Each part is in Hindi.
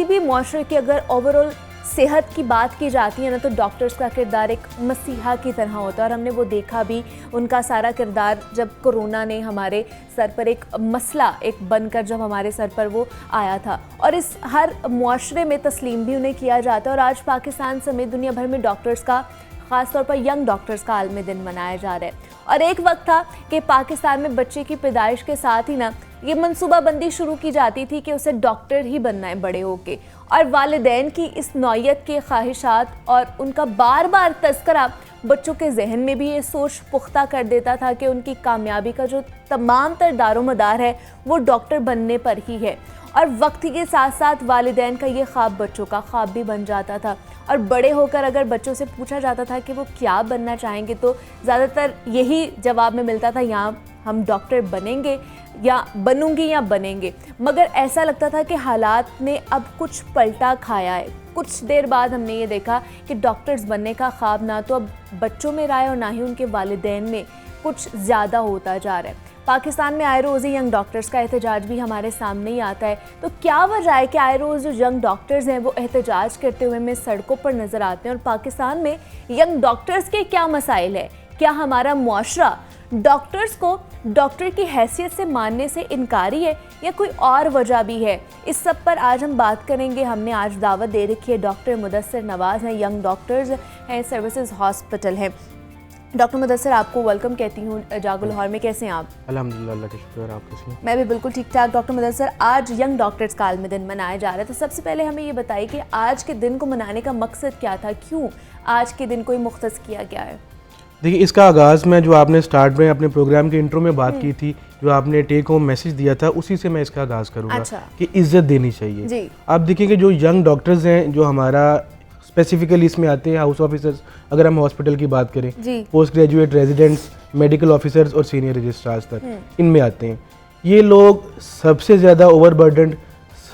भी मुआशरे की अगर ओवरऑल सेहत की बात की जाती है ना, तो डॉक्टर्स का किरदार एक मसीहा की तरह होता है। और हमने वो देखा भी, उनका सारा किरदार जब कोरोना ने हमारे सर पर एक मसला एक बनकर जब हमारे सर पर वो आया था, और इस हर मुआशरे में तस्लीम भी उन्हें किया जाता है। और आज पाकिस्तान समेत दुनिया भर में डॉक्टर्स का, ख़ास तौर पर यंग डॉक्टर्स का आलमी दिन मनाया जा रहा है। और एक वक्त था कि पाकिस्तान में बच्चे की पैदाइश के साथ ही ना ये मनसूबाबंदी शुरू की जाती थी कि उसे डॉक्टर ही बनना है बड़े होके। और वालिदैन की इस नौयत के ख्वाहिशात और उनका बार बार तस्करा बच्चों के जहन में भी ये सोच पुख्ता कर देता था कि उनकी कामयाबी का जो तमाम तर दारोमदार है वो डॉक्टर बनने पर ही है। और वक्त के साथ साथ वालिदैन का ये ख्वाब बच्चों का ख्वाब भी बन जाता था। और बड़े होकर अगर बच्चों से पूछा जाता था कि वो क्या बनना चाहेंगे, तो ज़्यादातर यही जवाब में मिलता था, यहाँ हम डॉक्टर बनेंगे या बनूंगी या बनेंगे। मगर ऐसा लगता था कि हालात ने अब कुछ पलटा खाया है। कुछ देर बाद हमने ये देखा कि डॉक्टर्स बनने का ख्वाब ना तो अब बच्चों में रहा है और ना ही उनके वालिदैन में, कुछ ज़्यादा होता जा रहा है। पाकिस्तान में आए रोज़ यंग डॉक्टर्स का एहतजाज भी हमारे सामने ही आता है। तो क्या वजह है कि आए रोज़ जो यंग डॉक्टर्स हैं वो एहतजाज करते हुए हमें सड़कों पर नज़र आते हैं? और पाकिस्तान में यंग डॉक्टर्स के क्या मसाइल है? क्या हमारा मुआशरा डॉक्टर्स को डॉक्टर की हैसियत से मानने से इनकारी है या कोई और वजह भी है? इस सब पर आज हम बात करेंगे। हमने आज दावत दे रखी है, डॉक्टर मुदस्सिर नवाज़ हैं, यंग डॉक्टर्स हैं, सर्विसेज हॉस्पिटल हैं। डॉक्टर मुदस्सिर, आपको वेलकम कहती हूँ जागो लाहौर में। कैसे हैं आप? अल्हम्दुलिल्लाह, अल्लाह का शुक्र। आप कैसे हैं? मैं भी बिल्कुल ठीक ठाक। डॉक्टर मुदस्सिर, आज यंग डॉक्टर्स का आलमी दिन मनाया जा रहा है, तो सबसे पहले हमें ये बताइए कि आज के दिन को मनाने का मकसद क्या था? क्यों आज के दिन को मुख्तस किया गया है? देखिए, इसका आगाज़ में जो आपने स्टार्ट में अपने प्रोग्राम के इंट्रो में बात की थी, जो आपने टेक होम मैसेज दिया था, उसी से मैं इसका आगाज़ करूँगा। अच्छा। कि इज़्ज़त देनी चाहिए जी। आप देखिए कि जो यंग डॉक्टर्स हैं, जो हमारा स्पेसिफिकली इसमें आते हैं हाउस ऑफिसर्स, अगर हम हॉस्पिटल की बात करें, post graduate residents, medical officers और सीनियर रजिस्ट्रार्स तक इनमें आते हैं। ये लोग सबसे ज़्यादा ओवरबर्डन्ड,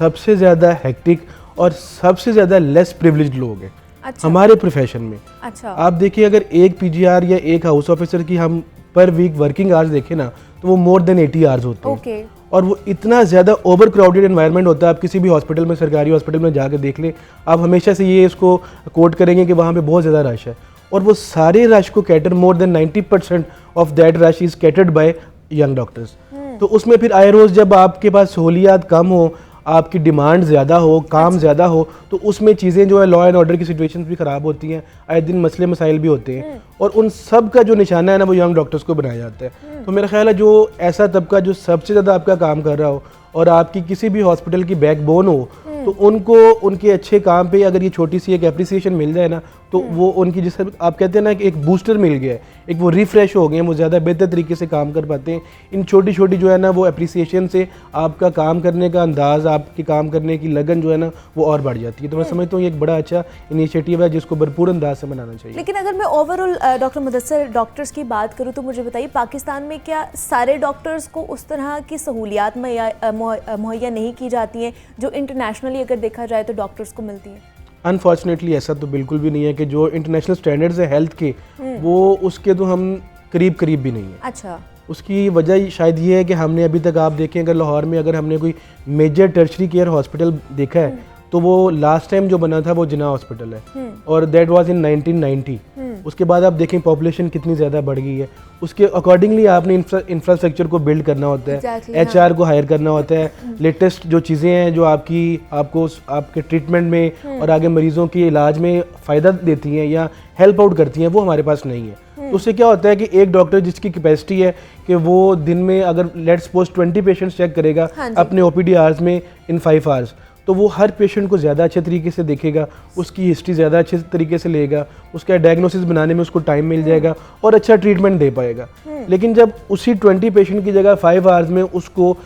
सबसे ज़्यादा हेक्टिक और सबसे ज़्यादा लेस प्रिविलेज्ड लोग हैं। अच्छा। हमारे प्रोफेशन में। अच्छा। आप देखिए, अगर एक पीजीआर या एक हाउस ऑफिसर की हम पर वीक वर्किंग आवर्स देखें ना, तो वो मोर देन 80 आवर्स होते हैं। और वो इतना ज़्यादा ओवर क्राउडेड एनवायरनमेंट होता है। आप किसी भी हॉस्पिटल में, सरकारी हॉस्पिटल में जाकर देख लें, आप हमेशा से ये इसको कोट करेंगे कि वहाँ पे बहुत ज़्यादा रश है। और वो सारे रश को cater, more than 90% of that rush is catered by young doctors. तो उसमें फिर आए रोज़ जब आपके पास सहूलियात कम हो, आपकी डिमांड ज़्यादा हो, काम ज़्यादा हो, तो उसमें चीज़ें जो है लॉ एंड ऑर्डर की सिचुएशन भी ख़राब होती हैं, आए दिन मसले मसाइल भी होते हैं। और उन सब का जो निशाना है ना, वो यंग डॉक्टर्स को बनाया जाता है। तो मेरा ख्याल है जो ऐसा तबका जो सबसे ज़्यादा आपका काम कर रहा हो और आपकी किसी भी हॉस्पिटल की बैकबोन हो, तो उनको उनके अच्छे काम पे अगर ये छोटी सी एक एप्रिसिएशन मिल जाए ना, तो वो उनकी, जिसे आप कहते हैं ना कि एक बूस्टर मिल गया है, एक वो रिफ्रेश हो गए हैं, वो ज़्यादा बेहतर तरीके से काम कर पाते हैं। इन छोटी छोटी जो है ना वो एप्रिसिएशन से आपका काम करने का अंदाज़, आपके काम करने की लगन जो है ना वो और बढ़ जाती है। तो मैं समझता हूँ ये एक बड़ा अच्छा इनिशिएटिव है जिसको भरपूर अंदाज से मनाना चाहिए। लेकिन अगर मैं ओवरऑल डॉक्टर मुदस्सिर डॉक्टर्स की बात करूँ, तो मुझे बताइए, पाकिस्तान में क्या सारे डॉक्टर्स को उस तरह की सहूलियात मुहैया नहीं की जाती हैं जो इंटरनेशनली अगर देखा जाए तो डॉक्टर्स को मिलती हैं? अनफॉर्चुनेटली ऐसा तो बिल्कुल भी नहीं है कि जो इंटरनेशनल स्टैंडर्ड्स है हेल्थ के, वो उसके तो हम करीब भी नहीं है। अच्छा। उसकी वजह शायद ये है कि हमने अभी तक, आप देखें अगर लाहौर में अगर हमने कोई मेजर टर्शरी केयर हॉस्पिटल देखा है, तो वो लास्ट टाइम जो बना था वो जिना हॉस्पिटल है, और दैट वाज इन 1990। उसके बाद आप देखें पॉपुलेशन कितनी ज़्यादा बढ़ गई है, उसके अकॉर्डिंगली आपने इंफ्रास्ट्रक्चर को बिल्ड करना होता है, HR को हायर करना होता है, लेटेस्ट जो चीज़ें हैं जो आपको आपके ट्रीटमेंट में और आगे मरीजों के इलाज में फ़ायदा देती हैं या हेल्प आउट करती हैं, वो हमारे पास नहीं है। तो उससे क्या होता है कि एक डॉक्टर जिसकी कैपेसिटी है कि वो दिन में अगर लेट्स सपोज 20 पेशेंट्स चेक करेगा अपने OPD आवर्स में इन 5 आवर्स, तो वो हर पेशेंट को ज़्यादा अच्छे तरीके से देखेगा, उसकी हिस्ट्री ज़्यादा अच्छे तरीके से लेगा, उसका डायग्नोसिस बनाने में उसको टाइम मिल जाएगा और अच्छा ट्रीटमेंट दे पाएगा। लेकिन जब उसी 20 पेशेंट की जगह 5 आवर्स में उसको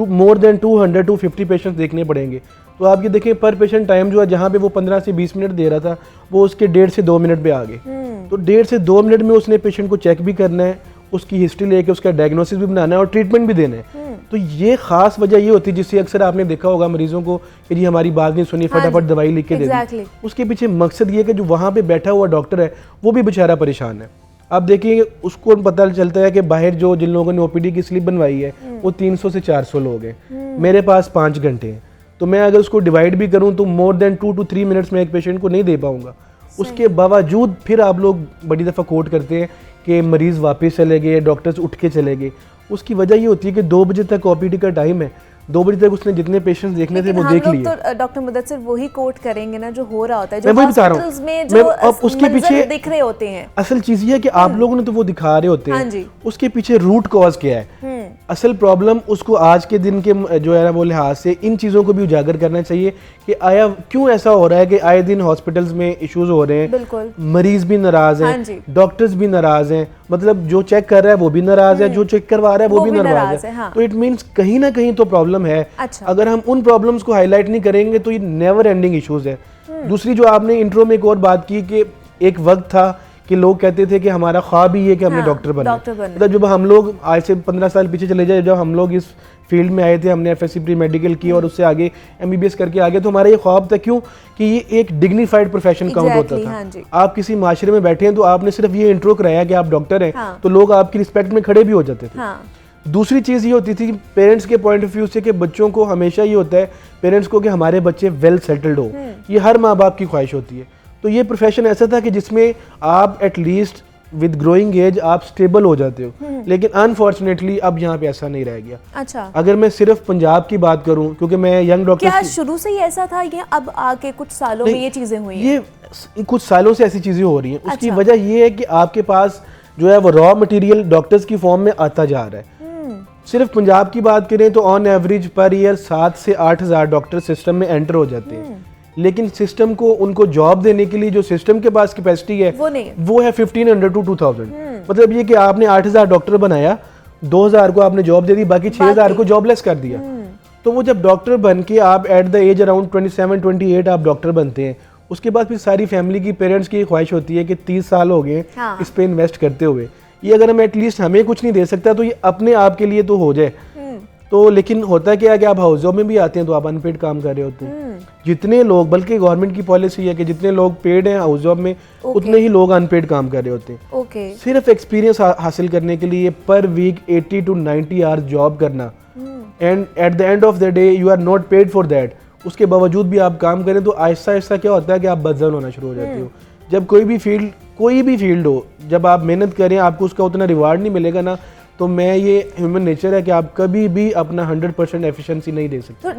मोर देन 200-250 पेशेंट्स देखने पड़ेंगे, तो आप ये देखें पर पेशेंट टाइम जो है, जहाँ पे वो 15 से 20 मिनट दे रहा था, वो उसके 1.5 से 2 मिनट पे आ गए। तो 1.5 से 2 मिनट में उसने पेशेंट को चेक भी करना है, उसकी हिस्ट्री लेके उसका डायग्नोसिस भी बनाना है और ट्रीटमेंट भी देना है। तो ये खास वजह ये होती है जिससे अक्सर आपने देखा होगा मरीजों को कि जी हमारी बात नहीं सुनी, फटाफट दवाई लिख के दे दी। उसके पीछे मकसद ये है कि जो वहाँ पे बैठा हुआ डॉक्टर है वो भी बेचारा परेशान है। आप देखिए उसको पता चलता है कि बाहर जो जिन लोगों ने OPD की स्लिप बनवाई है वो 300 से 400 लोग हैं, मेरे पास 5 घंटे हैं। तो मैं अगर उसको डिवाइड भी करूं तो मोर देन 2 to 3 मिनट्स में एक पेशेंट को नहीं दे पाऊंगा। उसके बावजूद फिर आप लोग बड़ी दफ़ा कोट करते हैं कि मरीज़ वापस चले गए, डॉक्टर्स उठ के चले गए। उसकी वजह ये होती है कि 2 बजे तक ओपीडी का टाइम है, 2 बजे तक उसने जितने पेशेंट्स देखने थे वो देख लिए। तो डॉक्टर मुदस्सिर वही कोट करेंगे ना जो हो रहा होता है, जो मैं वही बता रहा हॉस्पिटल्स में जो अब उसके पीछे दिख रहे होते हैं। असल चीज ये है कि आप लोगों ने तो वो दिखा रहे होते हैं, उसके पीछे रूट कॉज क्या है, असल प्रॉब्लम उसको आज के दिन के जो है ना वो लिहाज से इन चीज़ों को भी उजागर करना चाहिए कि आया क्यों ऐसा हो रहा है कि आए दिन हॉस्पिटल्स में इश्यूज हो रहे हैं, मरीज भी नाराज हैं, डॉक्टर्स भी नाराज हैं, मतलब जो चेक कर रहा है वो भी नाराज है, जो चेक करवा रहा है वो भी नाराज है। तो इट मीन्स कहीं ना कहीं तो प्रॉब्लम है। अगर हम उन प्रॉब्लम्स को हाईलाइट नहीं करेंगे तो ये नेवर एंडिंग इश्यूज है। दूसरी जो आपने इंट्रो में एक और बात की कि एक वक्त था कि लोग कहते थे कि हमारा ख्वाब ही है कि हमने डॉक्टर बनना। मतलब जब हम लोग आज से 15 साल पीछे चले जाए, जब हम लोग इस फील्ड में आए थे, हमने एफएससी प्री मेडिकल की और उससे आगे एमबीबीएस करके आगे, तो हमारा ये ख्वाब था क्यों कि ये एक डिग्निफाइड प्रोफेशन काउंट होता था। आप किसी माशरे में बैठे हैं तो आपने सिर्फ ये इंट्रो कराया कि आप डॉक्टर हैं, तो लोग आपकी रिस्पेक्ट में खड़े भी हो जाते थे। दूसरी चीज़ ये होती थी पेरेंट्स के पॉइंट ऑफ व्यू से कि बच्चों को हमेशा ये होता है पेरेंट्स को कि हमारे बच्चे वेल सेटल्ड हो, ये हर माँ बाप की ख्वाहिश होती है। तो ये प्रोफेशन ऐसा था कि जिसमें आप एटलीस्ट विद ग्रोइंग एज आप स्टेबल हो जाते हो, लेकिन अनफॉर्चुनेटली अब यहाँ पे ऐसा नहीं रह गया। अच्छा, अगर मैं सिर्फ पंजाब की बात करूँ, क्योंकि मैं यंग डॉक्टर, क्या शुरू से ही ऐसा था या अब आके कुछ सालों में ये चीजें हुई हैं? ये कुछ सालों से ऐसी चीजें हो रही हैं। उसकी वजह ये है कि आपके पास जो है वो रॉ मटेरियल डॉक्टर्स की फॉर्म में आता जा रहा है। सिर्फ पंजाब की बात करें तो ऑन एवरेज पर ईयर 7 से 8 हज़ार डॉक्टर सिस्टम में एंटर हो जाते हैं, लेकिन सिस्टम को उनको जॉब देने के लिए जो सिस्टम के पास कैपेसिटी है वो है 1500 to 2000। मतलब ये कि आपने 8000 डॉक्टर बनाया, 2000 को आपने जॉब दे दी, बाकी 6000 को जॉबलेस कर दिया। तो वो जब डॉक्टर बन के आप एट द एज अराउंड 27-28 आप डॉक्टर बनते हैं, उसके बाद फिर सारी फैमिली की पेरेंट्स की ख्वाहिश होती है कि 30 साल हो गए इस पे इन्वेस्ट करते हुए, ये अगर हम एटलीस्ट हमें कुछ नहीं दे सकता तो ये अपने आप के लिए तो हो जाए। तो लेकिन होता क्या है कि आप हाउस जॉब में भी आते हैं तो आप अनपेड काम कर रहे होते हैं। जितने लोग, बल्कि गवर्नमेंट की पॉलिसी है कि जितने लोग पेड हैं हाउस जॉब में, उतने ही लोग अनपेड काम कर रहे होते हैं। सिर्फ एक्सपीरियंस हासिल करने के लिए per week 80 to 90 hours job करना, and at the end of the day you are not paid for that. उसके बावजूद भी आप काम करें तो आहिस्ता आहिस्ता क्या होता है कि आप बदजन होना शुरू हो जाते हो। जब कोई भी फील्ड हो, जब आप मेहनत करें आपको उसका उतना रिवार्ड नहीं मिलेगा ना, तो मैं ये ह्यूमन नेचर है कि आप कभी भी अपना 100% एफिशिएंसी नहीं दे सकते।